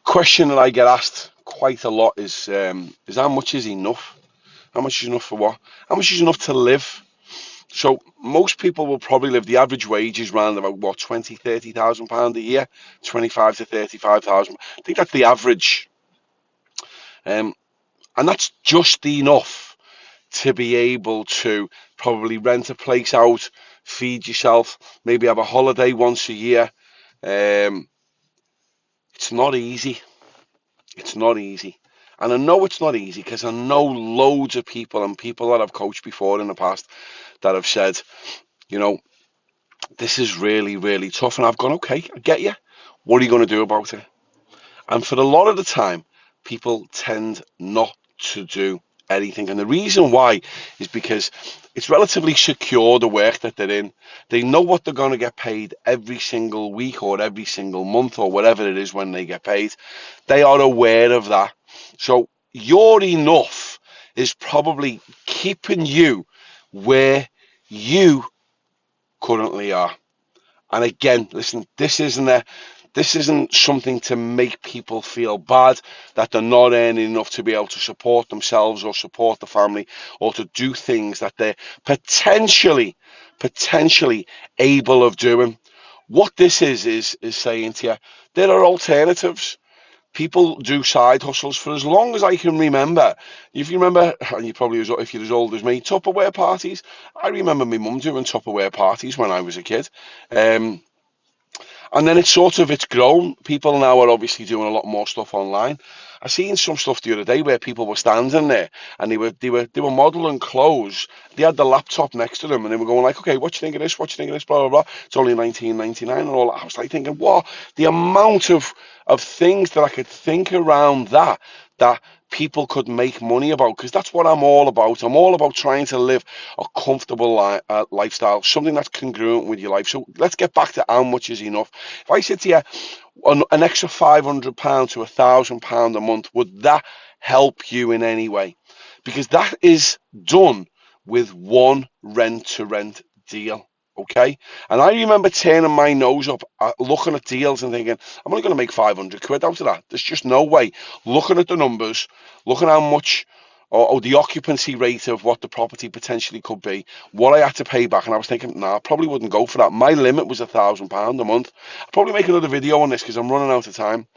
question that I get asked quite a lot is how much is enough? How much is enough for what? How much is enough to live? So most people will probably live. The average wage is around about what, 20, 30,000 pound a year, 25 to 35,000. I think that's the average, um, and that's just enough to be able to probably rent a place out, feed yourself, maybe have a holiday once a year. Um, it's not easy. It's not easy. And I know it's not easy because I know loads of people and people that I've coached before in the past that have said, you know, this is really, really tough. And I've gone, okay, I get you. What are you going to do about it? And for a lot of the time, people tend not to do anything. And the reason why is because it's relatively secure, the work that they're in. They know what they're going to get paid every single week or every single month or whatever it is when they get paid. They are aware of that. So your enough is probably keeping you where you currently are. And again, listen, this isn't something to make people feel bad that they're not earning enough to be able to support themselves or support the family or to do things that they're potentially able of doing. What this is saying to you, there are alternatives. People do side hustles for as long as I can remember. If you remember, and you probably, if you're as old as me, Tupperware parties. I remember my mum doing Tupperware parties when I was a kid. Um, and then it's grown. People now are obviously doing a lot more stuff online. I seen some stuff the other day where people were standing there and they were modeling clothes. They had the laptop next to them and they were going like, okay, what you think of this? What you think of this? Blah blah blah. It's only 19.99 and all. I was like thinking, what the amount of things that I could think around that people could make money about, because that's what I'm all about. I'm all about trying to live a comfortable lifestyle, something that's congruent with your life. So let's get back to how much is enough. If I said to you, an extra £500 to £1,000 a month, would that help you in any way? Because that is done with one rent-to-rent deal. Okay, and I remember turning my nose up, looking at deals and thinking, I'm only going to make 500 quid out of that. There's just no way. Looking at the numbers, looking how much or the occupancy rate of what the property potentially could be, what I had to pay back, and I was thinking, nah, I probably wouldn't go for that. My limit was £1,000 a month. I'll probably make another video on this because I'm running out of time.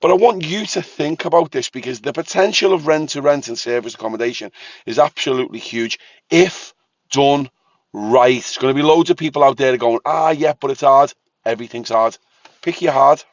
But I want you to think about this because the potential of rent to rent and service accommodation is absolutely huge if done right. There's going to be loads of people out there going, yeah, but it's hard. Everything's hard. Pick your hard.